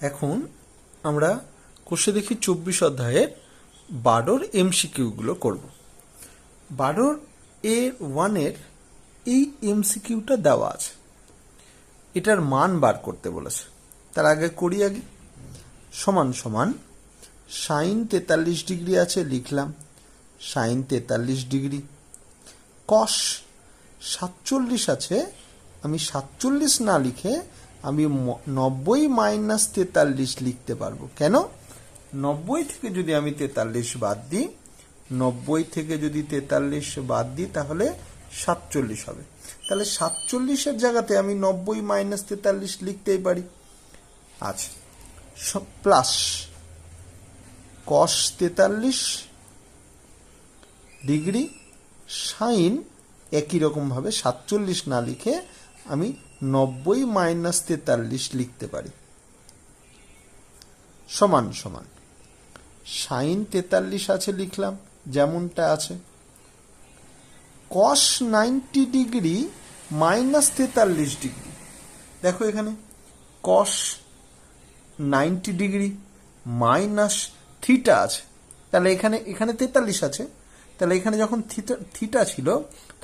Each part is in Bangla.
এখন আমরা কোষে দেখি 24 অধ্যায়ের 12 এমসিকিউগুলো করব। 12A1 এই এমসিকিউটা দেওয়া আছে, এটার মান বার করতে বলেছে। তার আগে করি আগে। সমান সমান সাইন 43 ডিগ্রি আছে, লিখলাম সাইন 43 ডিগ্রি। কস 47 আছে, আমি 47 না লিখে আমি 90 মাইনাস 43 লিখতে পারবো। কেন? 90 থেকে যদি আমি 43 বাদ দিই, 90 থেকে যদি 43 বাদ দিই তাহলে 47 হবে। তাহলে 47-এর জায়গাতে আমি 90 মাইনাস 43 লিখতেই পারি। আচ্ছা, প্লাস কস 43 ডিগ্রি সাইন একই রকমভাবে 47 না লিখে আমি 90 মাইনাস 43 লিখতে পারি। সমান সমান সাইন 43 আছে, লিখলাম যেমনটা আছে। কস 90 ডিগ্রি মাইনাস 43 ডিগ্রি। দেখো এখানে কস 90 ডিগ্রি মাইনাস থিটা আছে, তাহলে এখানে 43 আছে, তাহলে এখানে যখন থিটা ছিল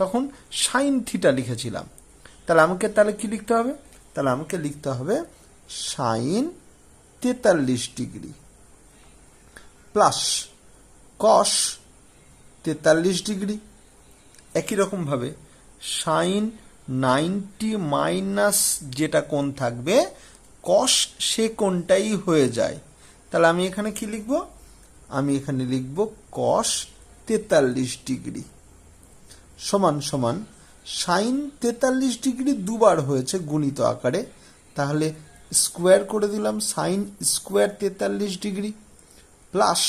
তখন সাইন থিটা লিখেছিলাম। তাহলে কি লিখতে হবে? তাহলে আমাকে লিখতে হবে sine 43 degree plus cos 43 degree. একই রকমভাবে সাইন 90 মাইনাস যেটা কোণ থাকবে কস সে কোণটাই হয়ে যায়। তাহলে আমি এখানে কি লিখব? আমি এখানে লিখব কস 43 ডিগ্রি সমান সমান সাইন 43 ডিগ্রি দুবার হয়েছে গুণিত আকারে, তাহলে স্কোয়ার করে দিলাম sine square 43 degree plus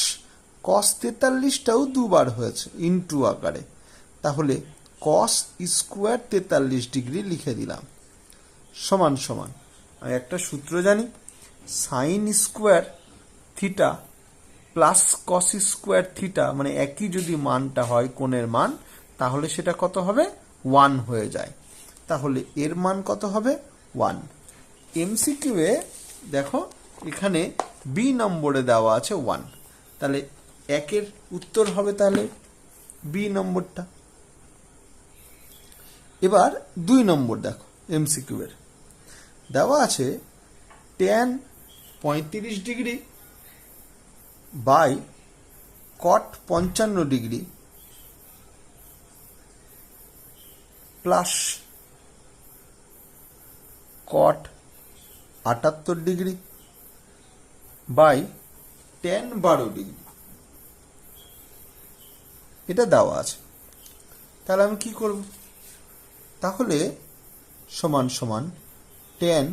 cos 43টাও দুবার হয়েছে ইন্টু আকারে, তাহলে কস স্কোয়ার 43 ডিগ্রি লিখে দিলাম। সমান সমান আমি একটা সূত্র জানি, sine square theta plus cos square theta, মানে একই যদি মানটা হয় কোণের মান, তাহলে সেটা কত হবে? 1 হয়ে যায়। তাহলে এর মান কত হবে? 1। এমসিকিউ এ দেখো এখানে বি নম্বরে দেওয়া আছে 1, তাহলে একের উত্তর হবে তাহলে বি নম্বরটা। এবার 2 নম্বর দেখো, এমসিকিউ এর দেওয়া আছে tan 35 degree by cot 55 degree plus cot 78 degree by tan 12 degree, এটা দেওয়া আছে। তাহলে আমি কি করব? তাহলে সমান সমান tan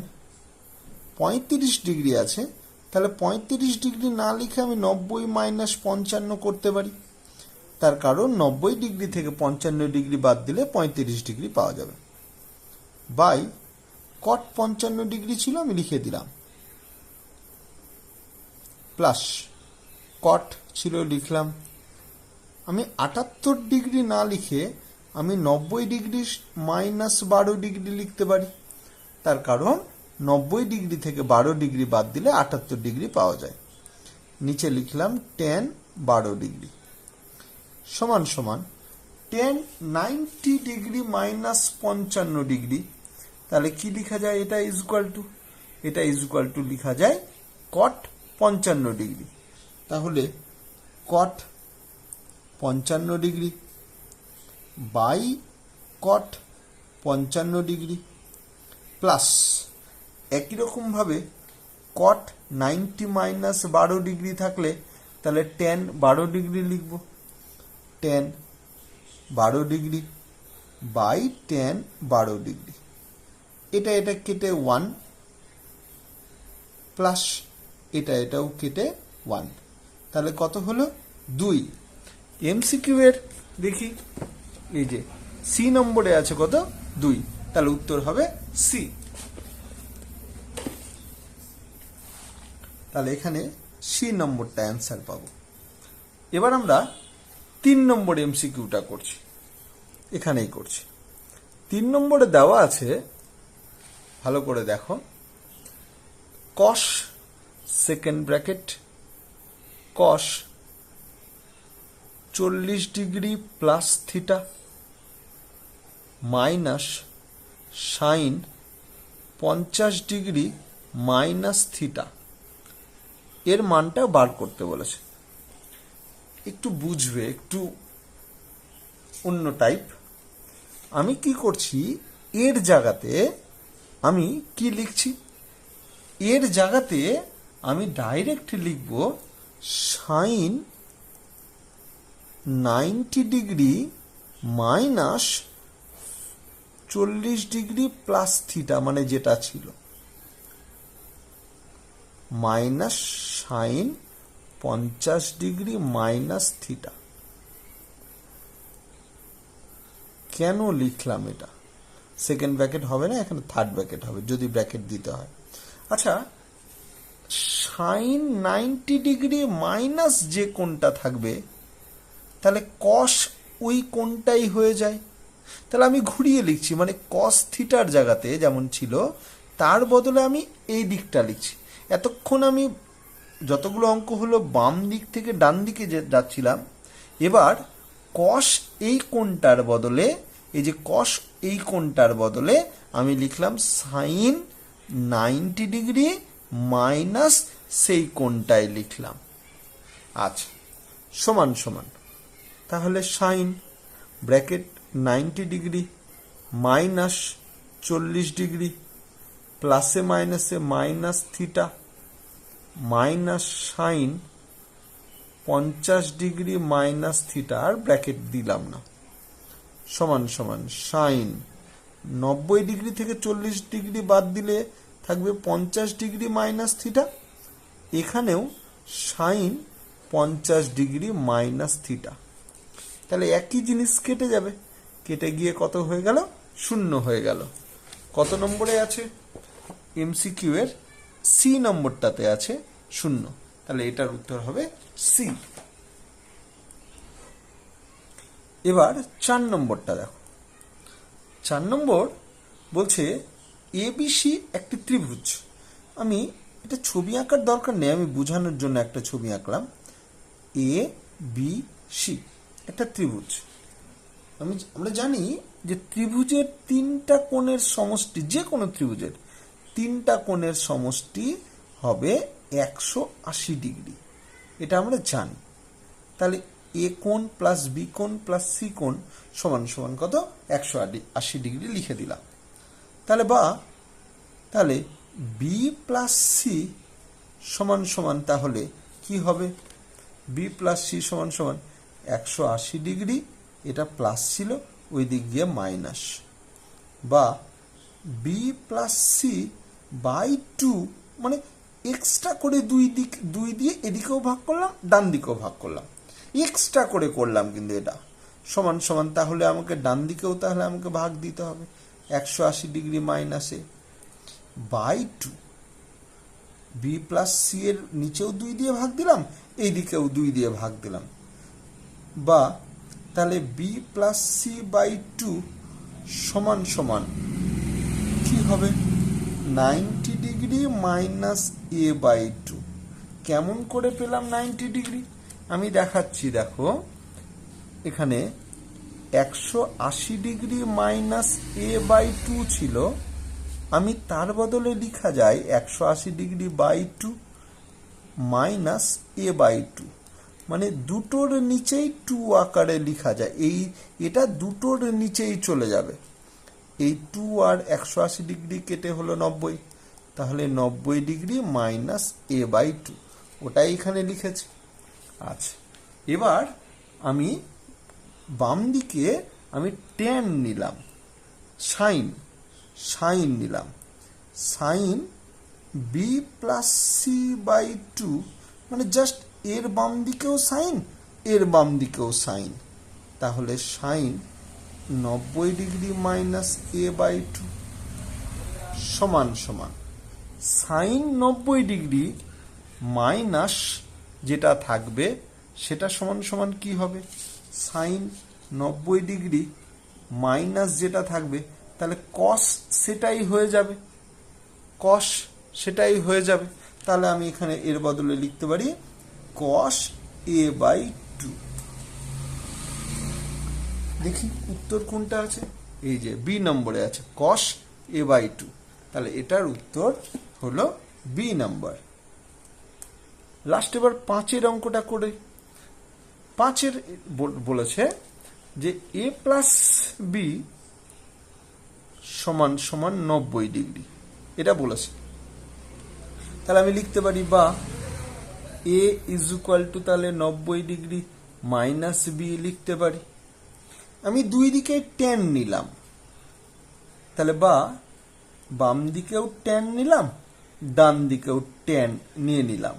35 ডিগ্রি আছে, তাহলে 35 ডিগ্রি না লিখে আমি 90 মাইনাস 55 করতে পারি। তার কারণ 90 ডিগ্রি থেকে 55 ডিগ্রি বাদ দিলে 35 ডিগ্রি পাওয়া যাবে। বাই কট 55 ডিগ্রি ছিল, আমি লিখে দিলাম, প্লাস কট ছিল লিখলাম। আমি 78 ডিগ্রি না লিখে আমি 90 ডিগ্রি মাইনাস 12 ডিগ্রি লিখতে পারি। তার কারণ 90 ডিগ্রি থেকে 12 ডিগ্রি বাদ দিলে 78 ডিগ্রি পাওয়া যায়। নিচে লিখলাম tan 12 ডিগ্রি সমান সমান tan 90 ডিগ্রি মাইনাস 55 ডিগ্রি। তাহলে কি লেখা যায়? এটা ইজুয়াল টু লেখা যায় কট 55 ডিগ্রি। তাহলে cot 55 degree by cot 55 degree plus একই রকমভাবে কট 90 মাইনাস 12 ডিগ্রি থাকলে তাহলে tan 12 ডিগ্রি লিখব, tan 12 degree by tan 12 degree. এটা কেটে 1 প্লাস এটাও কেটে 1, তাহলে কত হলো? 2। এমসিকিউ এর দেখি, এই যে সি নম্বরে আছে কত? 2, তাহলে উত্তর হবে সি। তাহলে এখানে সি নম্বরটা অ্যান্সার পাবো। এবার আমরা 3 নম্বর এমসিকিউটা করছি, এখানেই করছি। 3 নম্বরে দেওয়া আছে, ভালো করে দেখো, কস সেকেন্ড ব্র্যাকেট কস 40 degree plus theta minus sine 50 degree minus theta, এর মানটা বার করতে বলেছে। একটু বুঝবে, একটু অন্য টাইপ। আমি কি করছি, এর জায়গাতে আমি কি লিখছি, এর জায়গাতে আমি ডাইরেক্ট লিখব sine 90 degree minus 40 degree plus theta, মানে যেটা ছিল, minus sine 50 degree minus theta. কেন লিখলাম এটা? সেকেন্ড ব্র্যাকেট হবে না, এখানে থার্ড ব্র্যাকেট হবে যদি ব্র্যাকেট দিতে হয়। আচ্ছা, সাইন 90 ডিগ্রি মাইনাস যে কোণটা থাকবে, তাহলে কস ওই কোণটাই হয়ে যায়। তাহলে আমি ঘুরিয়ে লিখছি, মানে কস থিটার জায়গাতে যেমন ছিল তার বদলে আমি এই দিকটা লিখছি। এতক্ষণ আমি যতগুলো অঙ্ক হলো বাম দিক থেকে ডান দিকে যাচ্ছিলাম, এবার কস এই কোণটার বদলে, এই যে কস এই কোণটার বদলে আমি লিখলাম সাইন 90 ডিগ্রি মাইনাস সেই কোণটাই লিখলাম। আচ্ছা, সমান সমান, তাহলে sine bracket 90 degree minus 40 degree প্লাসে মাইনাসে minus theta minus sine 50 degree minus theta, আর ব্র্যাকেট দিলাম না, সমান সমান সাইন 90 ডিগ্রি থেকে 40 ডিগ্রি বাদ দিলে থাকবে 50 ডিগ্রি মাইনাস থিটা, এখানেও সাইন 50 ডিগ্রি মাইনাস থিটা। তাহলে একই জিনিস কেটে যাবে, কেটে গিয়ে কত হয়ে গেল? 0 হয়ে গেল। কত নম্বরে আছে? এমসিকিউ এর সি নম্বরটাতে আছে 0। তাহলে এটার উত্তর হবে সি। এবার 4 নম্বরটা দেখো। 4 নম্বর বলছে এবিসি একটি ত্রিভুজ। আমি এটা ছবি আঁকার দরকার নেই, আমি বোঝানোর জন্য একটা ছবি আঁকলাম। এ বি সি একটা ত্রিভুজ। আমরা জানি যে ত্রিভুজের 3টা কোণের সমষ্টি, যে কোনো ত্রিভুজের 3টা কোণের সমষ্টি হবে 180 ডিগ্রি, এটা আমরা জানি। তাহলে এ কোণ প্লাস বি কোণ প্লাস সি কোণ সমান সমান কত? 180 ডিগ্রি লিখে দিলাম। তাহলে বি প্লাস সি সমান সমান, তাহলে কি হবে? বি প্লাস সি সমান সমান 180 ডিগ্রি, এটা প্লাস ছিল ওই দিক দিয়ে মাইনাস, বা বি প্লাস সি বাই 2, মানে এক্সট্রা করে দুই দিয়ে এদিকেও ভাগ করলাম, ডান দিকেও ভাগ করলাম, এক্সট্রা করে করলাম কিন্তু এটা সমান সমান, তাহলে আমাকে ডান দিকেও তাহলে আমাকে ভাগ দিতে হবে 180 ডিগ্রি মাইনাসে বাই 2। বি প্লাস সি এর নিচেও 2 দিয়ে ভাগ দিলাম, এই দিকেও 2 দিয়ে ভাগ দিলাম, বা তাহলে বি প্লাস সি বাই 2 সমান সমান কি হবে? 90 ডিগ্রি মাইনাস এ বাই 2। কেমন করে পেলাম 90 ডিগ্রি? আমি দেখাচ্ছি, দেখো এখানে 180 ডিগ্রি মাইনাস এ বাই 2 ছিল, আমি তার বদলে লিখা যায় 180 degree by 2 minus A by 2, মানে দুটোর নিচেই 2 আকারে লিখা যায়। এটা দুটোর নিচেই চলে যাবে। এই 2 আর 180 ডিগ্রি কেটে হলো 90, তাহলে 90 ডিগ্রি মাইনাস এ বাই 2, ওটাই এখানে লিখেছি। আচ্ছা, এবার আমি বাম দিকে আমি ট্যান নিলাম, সাইন নিলাম, sine B plus C by 2, মানে জাস্ট এর বাম দিকেও সাইন, এর বাম দিকেও সাইন, তাহলে sine 90 degree minus A by 2 সমান সমান সাইন 90 ডিগ্রি মাইনাস যেটা থাকবে সেটা সমান সমান কি হবে? সাইন 90 ডিগ্রি মাইনাস যেটা থাকবে, তাহলে কস সেটাই হয়ে যাবে, তাহলে আমি এখানে এর বদলে লিখতে পারি cos a/2। দেখি উত্তর কোনটা আছে, এই যে বি নম্বরে আছে cos a/2। তাহলে এটার উত্তর হলো বি নাম্বার। লাস্ট এবার 5-এর অঙ্কটা করে। 5-এর বলেছে যে a প্লাস বি সমান সমান 90 ডিগ্রি, এটা বলেছে। তাহলে আমি লিখতে পারি বা a ইজ ইকুয়াল টু তাহলে 90 ডিগ্রি মাইনাস বি লিখতে পারি। আমি দুই দিকে tan নিলাম, তাহলে বা বাম দিকেও tan নিলাম, ডান দিকেও tan নিয়ে নিলাম।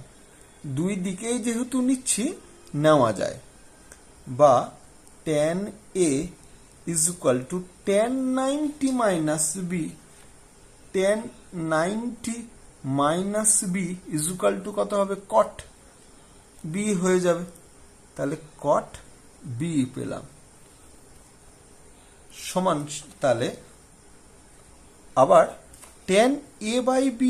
দুই দিকেই যেহেতু নিচ্ছি নেওয়া যায়। বা tan a is equal to tan 90 minus B. tan 90 minus B is equal to কত হবে, cot বি হয়ে যাবে। তাহলে cot বি পেলাম সমান, তাহলে আবার tan a/b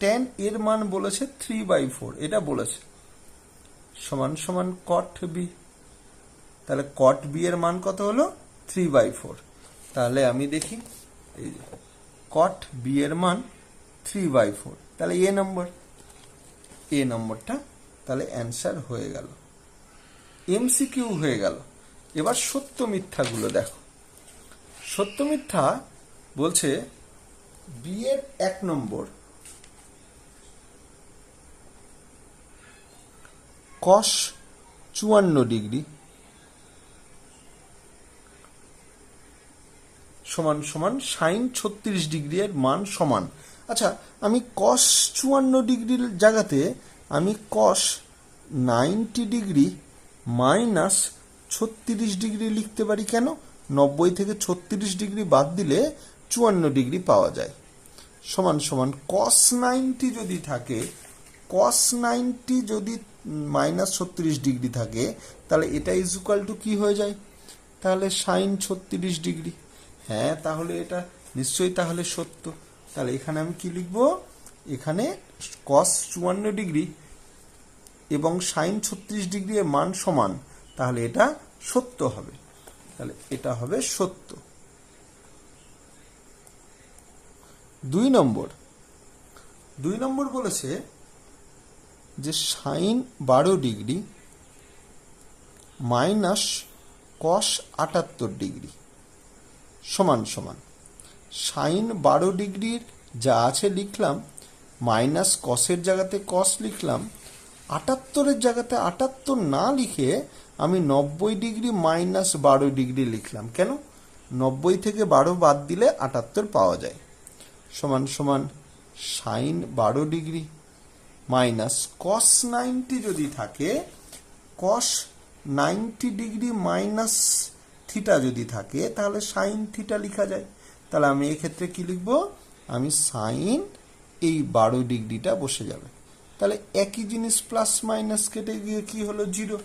tan এর মান বলেছে 3/4, এটা বলেছে সমান সমান cot b। তাহলে cot b এর মান কত হলো 3/4। তাহলে আমি দেখি এই যে cot b এর মান 3/4, তাহলে এ নম্বরটা তাহলে অ্যান্সার হয়ে গেল, এমসিকিউ হয়ে গেল। এবার সত্য মিথ্যাগুলো দেখো। সত্য মিথ্যা বলছে বি এর 1 নম্বর cos 54 ডিগ্রি সমান সমান sin 36 ডিগ্রি এর মান সমান। আচ্ছা, আমি cos 54 ডিগ্রির জায়গাতে আমি cos 90 ডিগ্রি মাইনাস 36 ডিগ্রি লিখতে পারি। কেন? 90 থেকে 36 ডিগ্রি বাদ দিলে 54 ডিগ্রি পাওয়া যায়। সমান সমান cos 90 যদি থাকে, cos 90 যদি মাইনাস 36 ডিগ্রি থাকে, তাহলে এটা ইজ ইকুয়াল টু কি হয়ে যায়? তাহলে sin 36 ডিগ্রি। হ্যাঁ, তাহলে এটা নিশ্চয়ই তাহলে সত্য। তাহলে এখানে আমি কি লিখব? এখানে cos 54 ডিগ্রি এবং sin 36 ডিগ্রি এর মান সমান, তাহলে এটা সত্য হবে। তাহলে এটা হবে সত্য। 2 নম্বর বলেছে যে sin 12 degree minus cos 78 degree সমান সমান sin 12 ডিগ্রির যা আছে লিখলাম, মাইনাস কসের জায়গাতে কস লিখলাম, 78-এর জায়গাতে 78 না লিখে আমি 90 ডিগ্রি মাইনাস 12 ডিগ্রি লিখলাম। কেন? 90 থেকে 12 বাদ দিলে 78 পাওয়া যায়। সমান সমান sin 12 ডিগ্রি মাইনাস cos 90 যদি থাকে, cos 90 ডিগ্রি মাইনাস থিটা যদি থাকে, তাহলে sin থিটা লেখা যায়। তাহলে আমি এক্ষেত্রে কি লিখব? আমি sin এই 12 ডিগ্রিটা বসে যাবে। তাহলে একই জিনিস প্লাস মাইনাস কেটে গিয়ে কি হলো? 0।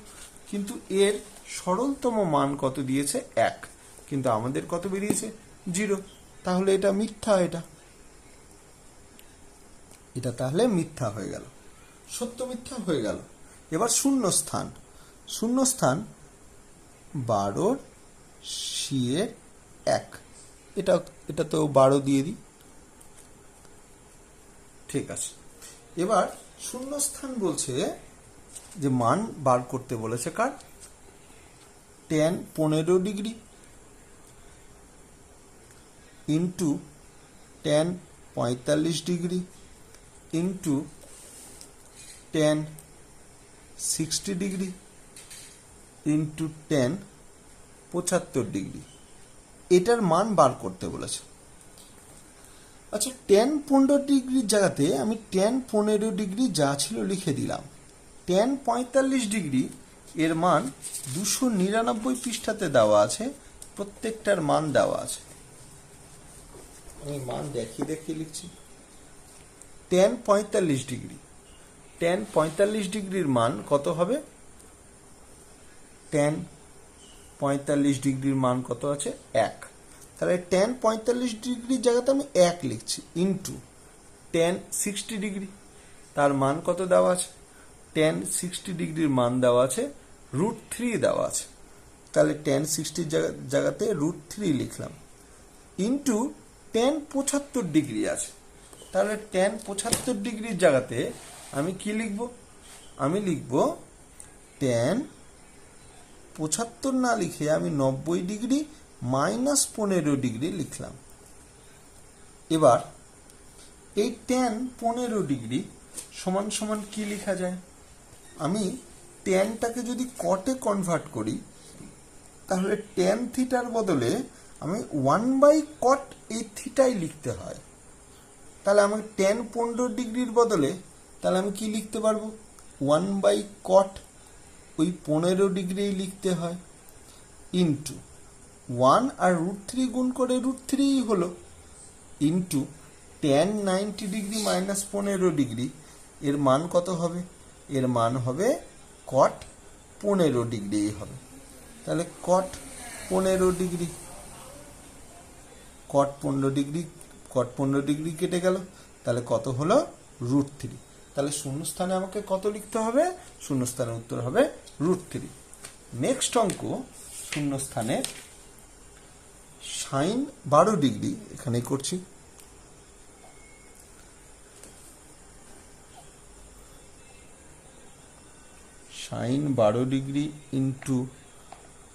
কিন্তু এর সরলতম মান কত দিয়েছে? 1, কিন্তু আমাদের কত বেরিয়েছে? 0। তাহলে এটা মিথ্যা। এটা তাহলে মিথ্যা হয়ে গেল, সত্য মিথ্যা হয়ে গেল। এবার শূন্যস্থান 12 c/1, এটা তো 12 দিয়ে দিই। ঠিক আছে। এবার শূন্যস্থান বলছে যে মান বার করতে বলেছে কার? tan 15 degree into tan 45 degree into tan 60 degree into tan 75 degree. এটার মান বার করতে বলেছে। আচ্ছা, tan 15 ডিগ্রির জায়গাতে আমি tan 15 ডিগ্রি যা ছিল লিখে দিলাম। tan 45 ডিগ্রি এর মান 299 পৃষ্ঠাতে দেওয়া আছে, প্রত্যেকটার মান দেওয়া আছে। আমি মান দেখিয়ে লিখছি। tan 45 ডিগ্রি, tan 45 ডিগ্রির মান কত হবে? tan 45 ডিগ্রির মান কত আছে? 1। তাহলে tan 45 ডিগ্রির জায়গাতে আমি 1 লিখছি, ইন্টু tan 60 ডিগ্রি। তার মান কত দেওয়া আছে? tan 60 ডিগ্রির মান দেওয়া আছে, √3 দেওয়া আছে। তাহলে tan 60 জায়গাতে √3 লিখলাম, ইন্টু tan 75 ডিগ্রি আছে। তাহলে tan 75 ডিগ্রির জায়গাতে আমি কি লিখব? আমি লিখব tan 75 না লিখে আমি 90 ডিগ্রি মাইনাস 15 ডিগ্রি লিখলাম। এবার এই tan 15 ডিগ্রি সমান সমান কি লেখা যায়? আমি ট্যানটাকে যদি কটে কনভার্ট করি, তাহলে tan থিটার বদলে আমি 1/cot এই থিটাই লিখতে হয়। তাহলে আমাকে tan 15 ডিগ্রির বদলে তাহলে আমি কি লিখতে পারবো? 1/cot ওই 15 ডিগ্রি লিখতে হয়, ইন্টু 1 আর √3 গুণ করে √3 হলো, into tan 90 degree minus 15 degree এর মান কত হবে? এর মান হবে cot 15 ডিগ্রি হবে। তাহলে cot 15 ডিগ্রি, cot 15 ডিগ্রি কেটে গেল, তাহলে কত হলো? √3। তাহলে শূন্যস্থানে আমাকে কত লিখতে হবে? শূন্যস্থানের উত্তর হবে √3। নেক্সট অঙ্ক, শূন্যস্থানে sin 12 ডিগ্রি এখানে করছি। sin 12 degree into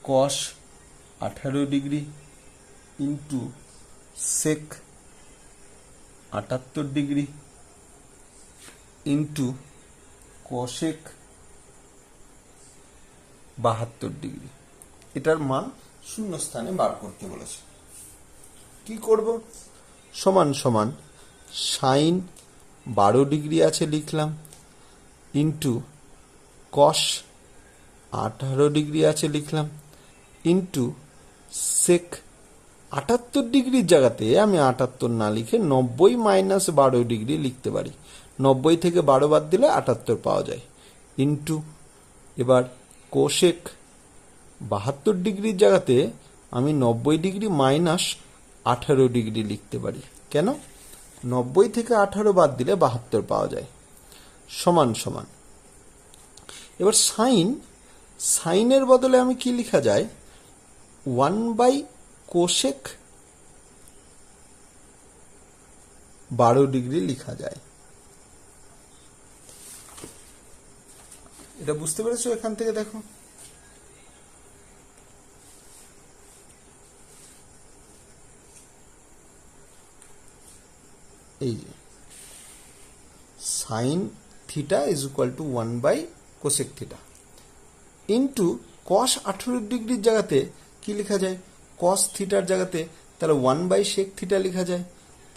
cos 18 degree into sec 78 degree into cosec 72 degree. এটার মান শূন্যস্থানে বার করতে বলেছে। কি করব? সমান সমান sin 12 ডিগ্রি আছে লিখলাম, ইন্টু cos 18 ডিগ্রি আছে লিখলাম, ইন্টু sec 78 ডিগ্রির জায়গাতে আমি 78 না লিখে 90 মাইনাস 12 ডিগ্রি লিখতে পারি। 90 থেকে 12 বাদ দিলে 78 পাওয়া যায়, ইন্টু এবার cosec 72 ডিগ্রির জায়গাতে আমি 90 ডিগ্রি মাইনাস 18 ডিগ্রি লিখতে পারি। কেন? 90 থেকে 18 বাদ দিলে 72 পাওয়া যায়, সমান সমান। এবার সাইনের বদলে আমি কি লেখা যায়? 1/cosec 12 ডিগ্রি লেখা যায়। এটা বুঝতে পেরেছো? এখান থেকে দেখো, এই যে sin theta is equal two 1/cosec theta into cos 18 ডিগ্রির জায়গাতে কি লেখা যায়? cos থিটার জায়গাতে তাহলে 1/sec থিটা লেখা যায়।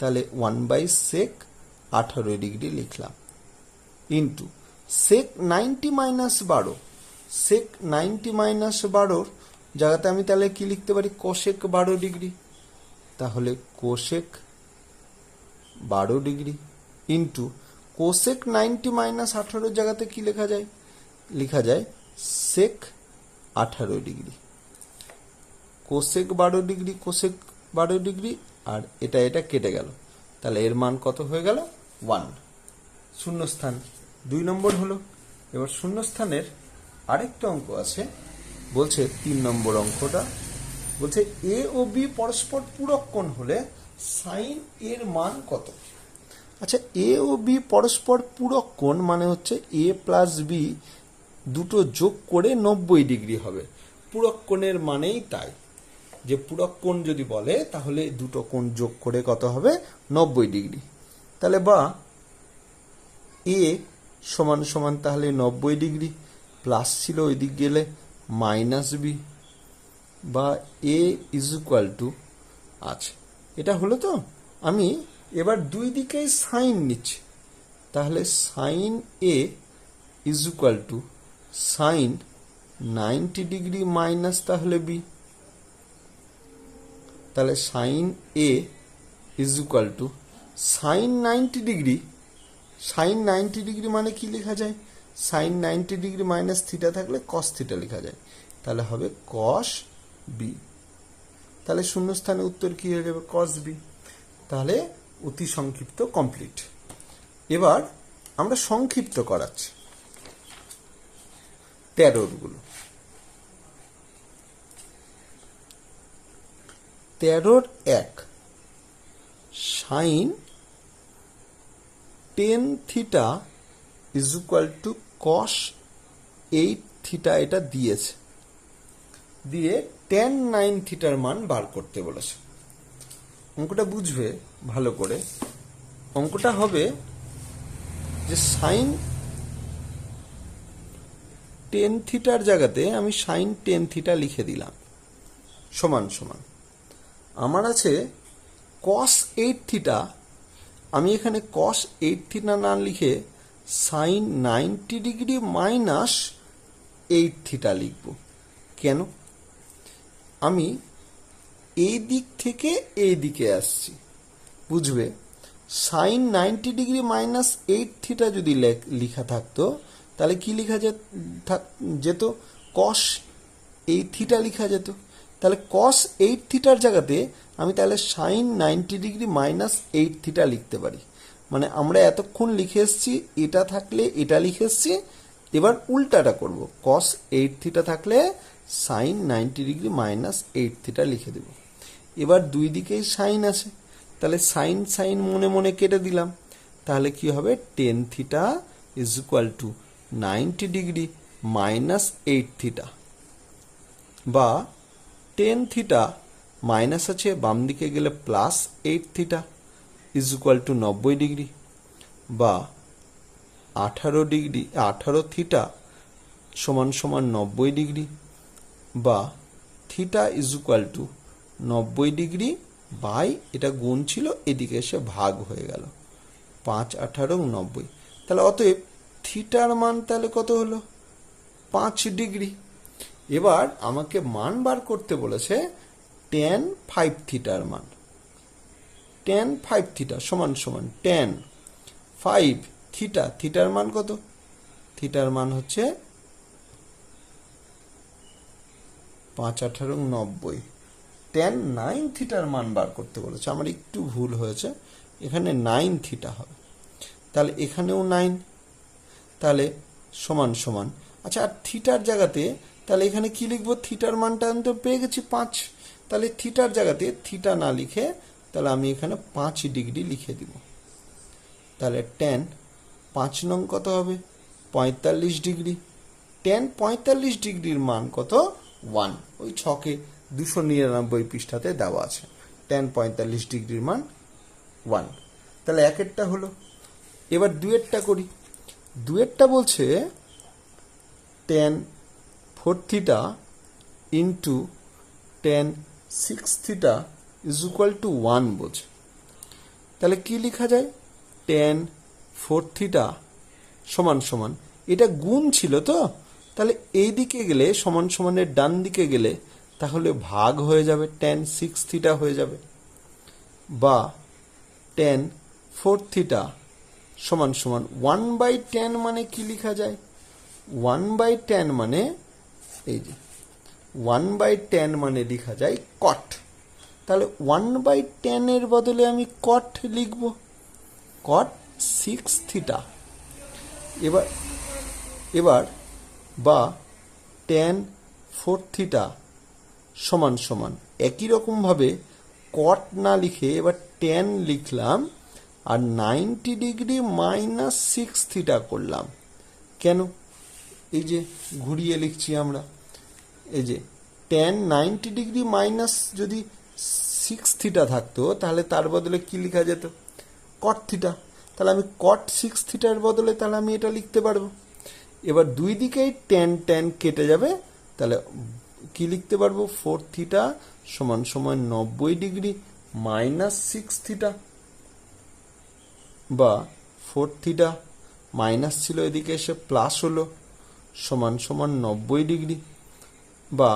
তাহলে 1/sec 18 ডিগ্রি লিখলাম, into sec 90 minus 12, sec 90 minus 12 জায়গাতে আমি তাহলে কি লিখতে পারি? cosec 12 degree. তাহলে cosec 12 degree into cosec 90 minus 18 জায়গাতে কি লেখা যায়? লেখা যায় sec 18 degree. cosec 12 degree, cosec 12 degree, আর এটা কেটে গেল, তাহলে এর মান কত হয়ে গেল? 1। শূন্যস্থান 2 নম্বর হলো। এবার শূন্যস্থানের আরেকটা অঙ্ক আছে, বলছে 3 নম্বর অঙ্কটা, বলছে এ ও বি পরস্পর পূরক কোণ হলে সাইন এর মান কত? আচ্ছা, এ ও বি পরস্পর পূরক কোণ মানে হচ্ছে এ প্লাস বি দুটো যোগ করে 90 ডিগ্রি হবে। পূরক কোণের মানেই তাই, যে পূরক কোণ যদি বলে তাহলে দুটো কোণ যোগ করে কত হবে? 90 ডিগ্রি। তাহলে বা এ সমান সমান তাহলে 90 ডিগ্রি, প্লাস ছিল ওই দিক গেলে মাইনাস বি, বা এ ইজ ইকুয়াল টু, আচ্ছা এটা হলো তো। আমি এবার দুই দিকেই সাইন নিচ্ছি, তাহলে sine A is equal to sine 90 degree minus তাহলে বি। তাহলে sine A is equal to sine 90 degree, sine 90 degree মানে কি লেখা যায়? সাইন 90 ডিগ্রি মাইনাস থিটা থাকলে কস থিটা লেখা যায়, তাহলে হবে কস বি। তাহলে শূন্যস্থানে উত্তর কি হয়ে যাবে? Cos B. তাহলে অতি সংক্ষিপ্ত কমপ্লিট। এবার আমরা সংক্ষিপ্ত করাচ্ছি 13 13 1 sine 10 theta is equal to cos 8 theta এটা দিয়েছে, দিয়ে tan 9 থিটার মান বার করতে বলেছে। অঙ্কটা বুঝবে ভালো করে। অঙ্কটা হবে যে সাইন 10 থিটার জায়গাতে আমি সাইন 10 থিটা লিখে দিলাম, সমান সমান আমার আছে কস 8 থিটা, আমি এখানে কস 8 থিটা না লিখে সাইন 90 ডিগ্রি মাইনাস 8 থিটা লিখব। কেন? আমি এই দিক থেকে এই দিকে আসছি, বুঝবে। সাইন 90 ডিগ্রি মাইনাস 8 থিটা যদি লেখা থাকতো তাহলে কি লেখা যেত? কস 8 থিটা লেখা যেত। তাহলে কস 8 থিটার জায়গাতে আমি তাহলে সাইন 90 ডিগ্রি মাইনাস 8 থিটা লিখতে পারি। মানে আমরা এতক্ষণ লিখে এসছি এটা থাকলে এটা লিখে এসছি, এবার উল্টাটা করব, কস 8 থিটা থাকলে সাইন 90 ডিগ্রি মাইনাস 8 থিটা লিখে দেব। এবার দুই দিকেই সাইন আছে, তাহলে সাইন সাইন মনে মনে কেটে দিলাম, তাহলে কি হবে? 10 theta is equal to 90 degree minus 8 theta, বা 10 থিটা মাইনাস আছে বাম দিকে গেলে plus 8 theta is equal to 90 degree, বা 18 থিটা সমান সমান 90 ডিগ্রি, বা theta is equal to 90 degree by, এটা গুণ ছিল এদিকে এসে ভাগ হয়ে গেল, 5 18 90। তাহলে অতএব থিটার মান তাহলে কত হলো? 5 ডিগ্রি। এবার আমাকে মান বার করতে বলেছে tan 5 থিটার মান। tan 5 থিটা সমান সমান tan 5 থিটা, থিটার মান কত? থিটার মান হচ্ছে 5 18 90। tan 9 থিটার মান বার করতে বলেছে, আমার একটু ভুল হয়েছে, এখানে 9 থিটা হবে, তাহলে এখানেও 9, তাহলে সমান সমান। আচ্ছা, আর থিটার জায়গাতে তাহলে এখানে কি লিখবো? থিটার মানটা আমি তো পেয়ে গেছি 5, তাহলে থিটার জায়গাতে থিটা না লিখে তাহলে আমি এখানে 5 ডিগ্রি লিখে দিব। তাহলে tan 5 নং কত হবে? 45 ডিগ্রি। tan 45 ডিগ্রির মান কত? 1। ওই ছকে 299 পৃষ্ঠাতে দেওয়া আছে, tan 45 ডিগ্রির মান 1। তাহলে একেরটা হলো। এবার দুয়েরটা করি। দুয়েরটা বলছে tan 4 theta into tan 6 theta is equal two 1 বলছে। তাহলে কি লেখা যায়? tan 4 থিটা সমান সমান, এটা গুণ ছিল তো, তাহলে এই দিকে গেলে সমান সমানের ডান দিকে গেলে তাহলে ভাগ হয়ে যাবে, tan 6 থিটা হয়ে যাবে, বা tan 4 থিটা সমান সমান 1/10 মানে কি লেখা যায়? 1/10 মানে এই যে 1/10 মানে লেখা যায় cot। তাহলে 1/10 এর বদলে আমি cot লিখব, cot 6 থিটা। এবার বা tan 4 থিটা সমান সমান একই রকমভাবে cot না লিখে এবার tan লিখলাম, আর 90 ডিগ্রি মাইনাস 6 থিটা করলাম। কেন? এই যে ঘুরিয়ে লিখছি আমরা, এই যে tan 90 ডিগ্রি মাইনাস যদি 6 থিটা থাকতো তাহলে তার বদলে কি লেখা যেত? cot theta. তাহলে আমি cot 6 থিটার বদলে তাহলে আমি এটা লিখতে পারবো। এবার দুই দিকেই tan tan কেটে যাবে, তাহলে কি লিখতে পারবো? 4 থিটা সমান সমান 90 ডিগ্রি মাইনাস 6 থিটা, বা 4 থিটা মাইনাস ছিল এদিকে এসে প্লাস হলো সমান সমান 90 ডিগ্রি, বা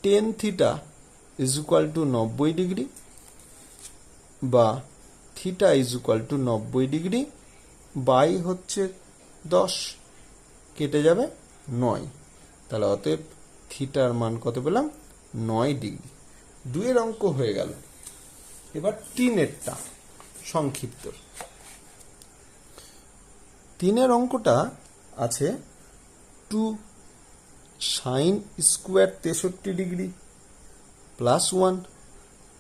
10 theta is equal to 90 degree, বা theta is equal to 90 degree by হচ্ছে 10, কেটে যাবে 9। তাহলে অতএব থিটার মান কত পেলাম? 9 ডিগ্রি। 2 অঙ্ক হয়ে গেল। এবার 3 সংক্ষিপ্ত। 3-এর অঙ্কটা আছে 2 sine square 63 degree plus 1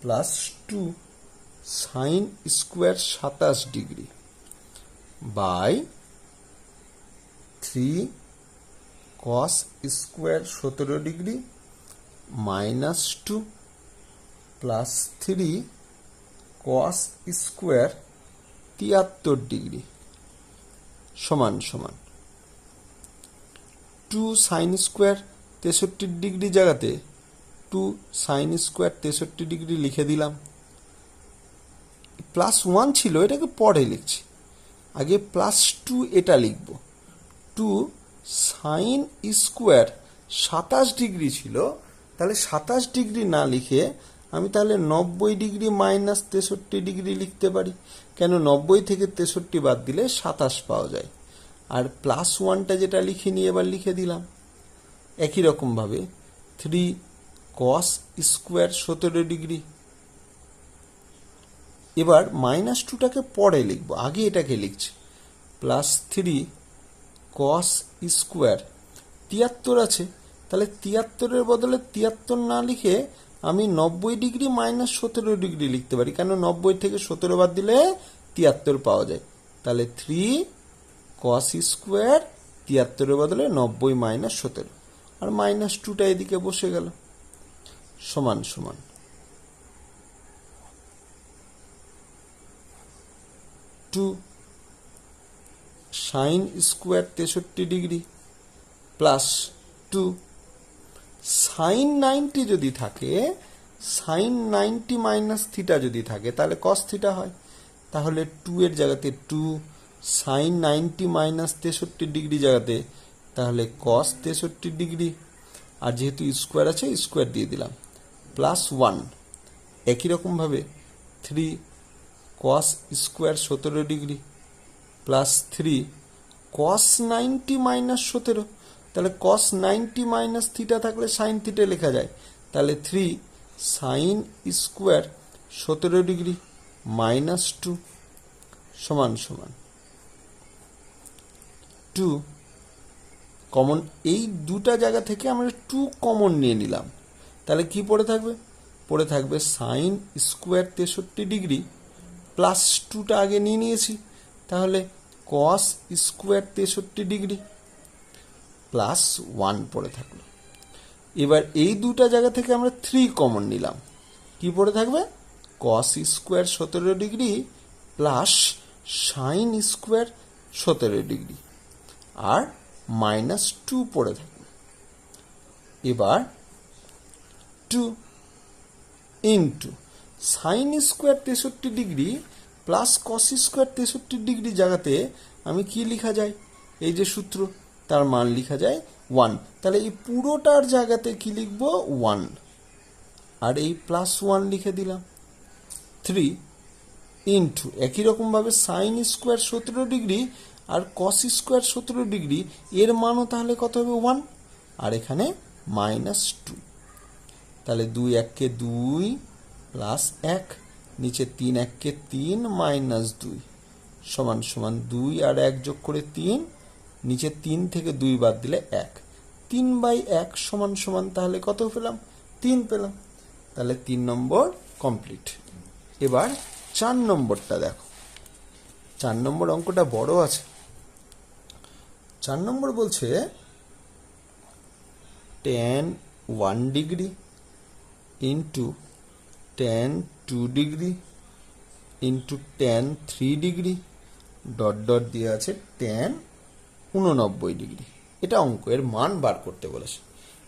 plus 2 sine square 27 degree by 3 cos square 17 degree minus 2 plus 3 cos square 73 degree সমান সমান 2 সাইন স্কোয়ার 63 ডিগ্রি জায়গাতে 2 সাইন স্কোয়ার 63 ডিগ্রি লিখে দিলাম। প্লাস 1 ছিল, এটাকে পরে লিখছি, আগে প্লাস 2 এটা লিখব। 2 সাইন স্কোয়ার 27 ডিগ্রি ছিল, তাহলে 27 ডিগ্রি না লিখে আমি তাহলে 90 ডিগ্রি মাইনাস 63 ডিগ্রি লিখতে পারি। কেন 90 থেকে 63 বাদ দিলে 27 পাওয়া যায়। আর প্লাস 1টা যেটা লিখিনি এবার লিখে দিলাম। একই রকমভাবে 3 কস স্কোয়ার 17 ডিগ্রি। এবার মাইনাস 2টাকে পরে লিখব, আগে এটাকে লিখছি। প্লাস 3 কস স্কোয়ার 73 আছে, তাহলে 73-এর বদলে 73 না লিখে আমি 90 ডিগ্রি মাইনাস 17 ডিগ্রি লিখতে পারি। কেন 90 থেকে 17 বাদ দিলে 73 পাওয়া যায়। তাহলে 3 কস স্কোয়ার 73-এর বদলে 90 মাইনাস 17, আর মাইনাস 2টা এদিকে বসে গেল সমান সমান 2 sine square 63 degree plus 2 sine 90 যদি থাকে, সাইন 90 মাইনাস থিটা যদি থাকে তাহলে কস থিটা হয়। তাহলে 2 এর জায়গাতে 2 সাইন 90 মাইনাস 63 ডিগ্রি জায়গাতে তাহলে কস 63 ডিগ্রি, আর যেহেতু স্কোয়ার আছে স্কোয়ার দিয়ে দিলাম, প্লাস 1 একই রকমভাবে 3 কস স্কোয়ার 17 ডিগ্রি প্লাস 3 কস 90 মাইনাস 17, তাহলে কস 90 মাইনাস থিটা থাকলে সাইন থিটা লেখা যায়। তাহলে 3 সাইন স্কোয়ার 17 ডিগ্রি মাইনাস 2 সমান সমান 2 কমন। এই দুটা জায়গা থেকে আমরা 2 কমন নিয়ে নিলাম, তাহলে কি পড়ে থাকবে? পড়ে থাকবে সাইন স্কোয়ার 63 ডিগ্রি প্লাস 2টা আগে নিয়ে নিয়েছি, তাহলে কস স্কোয়ার 63 ডিগ্রি প্লাস 1 পড়ে থাকলো। এবার এই দুটা জায়গা থেকে আমরা 3 কমন নিলাম, কি পড়ে থাকবে? Cos square 17 degree plus sine square 17 degree আর মাইনাস 2 পড়ে থাকবে। এবার 2 into sine square 63 degree plus cos square 63 degree জায়গাতে আমি কি লেখা যায়? এই যে সূত্র, তার মান লেখা যায় 1। তাহলে এই পুরোটার জায়গাতে কি লিখবো? 1, আর এই প্লাস 1 লিখে দিলাম। 3 ইন্টু একই রকমভাবে সাইন স্কোয়ার 17 ডিগ্রি আর কস স্কোয়ার 17 ডিগ্রি, এর মানও তাহলে কত হবে? 1, আর এখানে মাইনাস 2। তাহলে 2 1-কে 2 প্লাস 1, নিচে 3 1-কে 3 মাইনাস 2 সমান সমান 2 আর 1 যোগ করে 3, নিচে 3 থেকে 2 বাদ দিলে 1, 3/1 সমান সমান তাহলে কত পেলাম? 3 পেলাম। তাহলে 3 নম্বর কমপ্লিট। এবার 4 নম্বরটা দেখো। 4 নম্বর অঙ্কটা বড় আছে। 4 নম্বর বলছে tan 1 degree into tan 2 degree into tan 3 degree dot dot দিয়ে আছে tan 89 ডিগ্রি। এটা অঙ্ক, এর মান বার করতে বলেছে।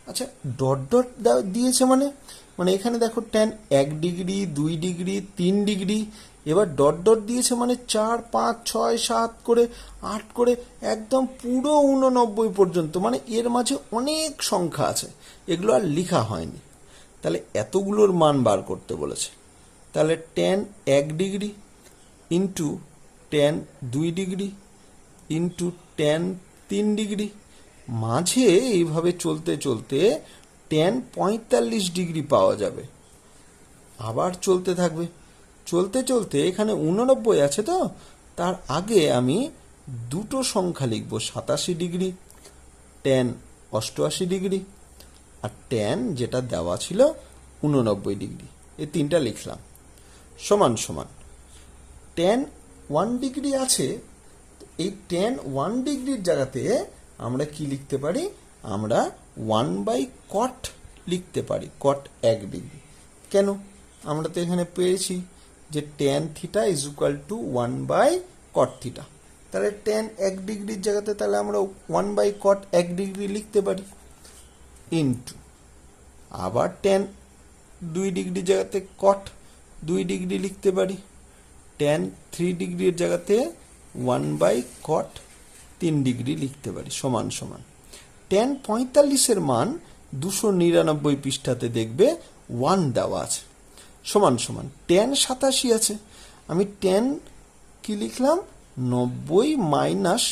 আচ্ছা, ডট ডট দিয়েছে মানে মানে এখানে দেখো tan 1 ডিগ্রি 2 ডিগ্রি 3 ডিগ্রি, এবার ডট ডট দিয়েছে মানে 4 5 6 7 করে 8 করে একদম পুরো 89 পর্যন্ত, মানে এর মাঝে অনেক সংখ্যা আছে, এগুলো আর লেখা হয়নি। তাহলে এতগুলোর মান বার করতে বলেছে। তাহলে tan 1 degree into tan 2 degree into tan 3 degree, মাঝে এইভাবে চলতে চলতে tan 45 ডিগ্রি পাওয়া যাবে। আবার চলতে থাকবে, চলতে চলতে এখানে 89 আছে, তো তার আগে আমি দুটো সংখ্যা লিখব 87 ডিগ্রি, tan 88 ডিগ্রি, আর tan যেটা দেওয়া ছিল 89 ডিগ্রি, এই তিনটা লিখলাম। সমান সমান tan 1 ডিগ্রি আছে, এই tan 1 ডিগ্রির জায়গাতে আমরা কি লিখতে পারি? আমরা 1/cot লিখতে পারি, cot 1 ডিগ্রি। কেন? আমরা তো এখানে পেয়েছি যে tan theta is equal two 1/cot theta, তাহলে tan 1 ডিগ্রির জায়গাতে তাহলে আমরা 1/cot 1 ডিগ্রি লিখতে পারি, ইন্টু আবার tan 2 ডিগ্রির জায়গাতে cot 2 ডিগ্রি লিখতে পারি, tan 3 ডিগ্রির জায়গাতে 1/cot 3 ডিগ্রি লিখতে পারি, সমান সমান tan 45-এর মান 299 পৃষ্ঠাতে দেখবে 1 দেওয়া আছে, সমান সমান tan 87 আছে, আমি tan কি লিখলাম? 90 মাইনাস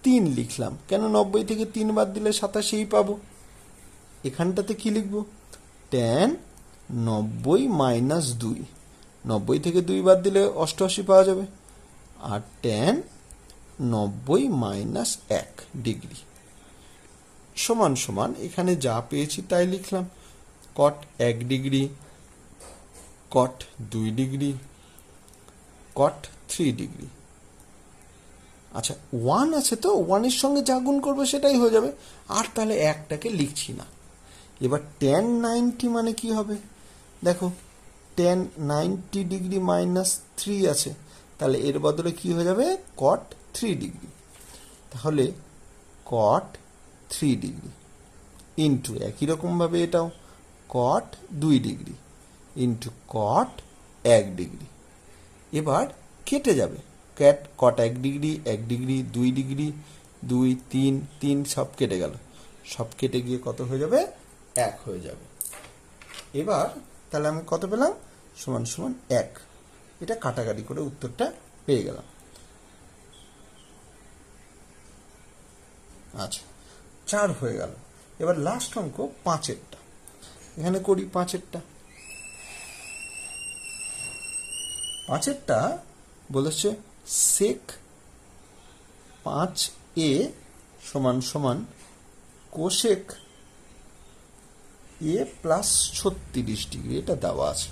3 লিখলাম। কেন? 90 থেকে 3 বাদ দিলে 87 পাবো। এখানটাতে কি লিখব? tan 90 মাইনাস 2, 90 থেকে 2 বাদ দিলে 88 পাওয়া যাবে, আর tan 90 মাইনাস 1 ডিগ্রি সমান সমান এখানে যা পেয়েছি তাই লিখলাম, cot 1 degree, cot 2 degree, cot 3 degree. আচ্ছা 1 আছে, তো 1-এর সঙ্গে যা গুণ করবো সেটাই হয়ে যাবে, আর তাহলে একটাকে লিখছি না। এবার tan 90 মানে কি হবে? দেখো tan 90 ডিগ্রি মাইনাস 3 আছে, তাহলে এর বদলে কি হয়ে যাবে? cot 3 degree. তাহলে cot 3 ডিগ্রি ইন্টু একই রকমভাবে এটাও cot 2 degree into cot 1 degree. এবার কেটে যাবে, cot 1 ডিগ্রি, 1 ডিগ্রি, 2 ডিগ্রি, 2, 3, 3 সব কেটে গেল, সব কেটে গিয়ে কত হয়ে যাবে? 1 হয়ে যাবে। এবার তাহলে আমি কত পেলাম? সমান সমান 1। এটা কাটাকাটি করে উত্তরটা পেয়ে গেলাম। আচ্ছা 4 হয়ে গেল। এবার লাস্ট অঙ্ক 5-এরটা, এখানে করি 5-এরটা। 5-এরটা বলেছে sec 5a সমান সমান cosec a প্লাস 36 ডিগ্রি, এটা দেওয়া আছে।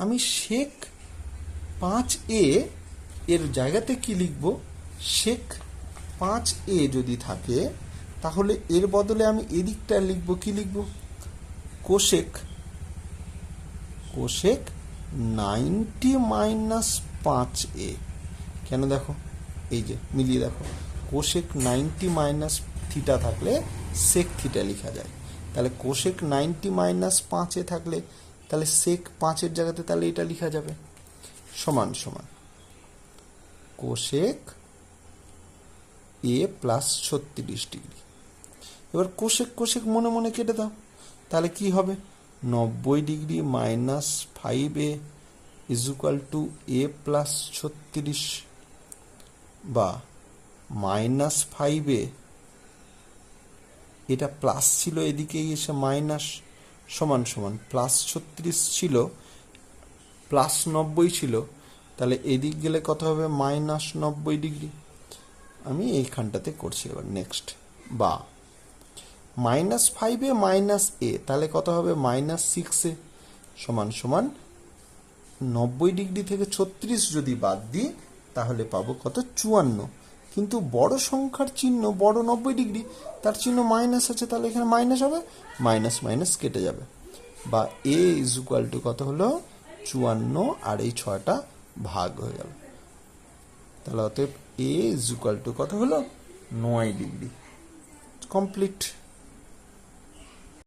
আমি sec 5a এর জায়গাতে কি লিখব? sec 5a যদি থাকে তাহলে এর বদলে আমি এদিকটা লিখব, কি লিখব? cosec 90 minus 5a। কেন? দেখো এই যে মিলিয়ে দেখো, cosec 90 মাইনাস থিটা থাকলে sec থিটা লেখা যায়, তাহলে cosec 90 মাইনাস 5a থাকলে তাহলে sec 5-এর জায়গাতে তাহলে এটা লেখা যাবে, সমান সমান cosec a প্লাস 36 ডিগ্রি। এবার cosec মনে মনে কেটে দাও, তাহলে কি হবে? 90 degree minus 5a is equal two a plus 36, বা মাইনাস 5a, এটা প্লাস ছিল এদিকে এসে মাইনাস, সমান সমান প্লাস 36 ছিল, প্লাস 90 ছিল, তাহলে এদিক গেলে কত হবে? Minus 90 degree. আমি এইখানটাতে করছি। এবার নেক্সট, বা মাইনাস 5a মাইনাস a, তাহলে কত হবে? মাইনাস 6a সমান সমান 90 ডিগ্রি থেকে 36 যদি বাদ দিই তাহলে পাবো কত? 54। কিন্তু বড় সংখ্যার চিহ্ন, বড় 90 ডিগ্রি, তার চিহ্ন মাইনাস আছে, তাহলে এখানে মাইনাস হবে, মাইনাস মাইনাস কেটে যাবে, বা a ইজ ইকুয়াল টু কত হলো? 54, আর এই 6টা ভাগ হয়ে গেল, তাহলে অতএব a ইজ ইকুয়াল টু কত হলো? 9 ডিগ্রি। কমপ্লিট।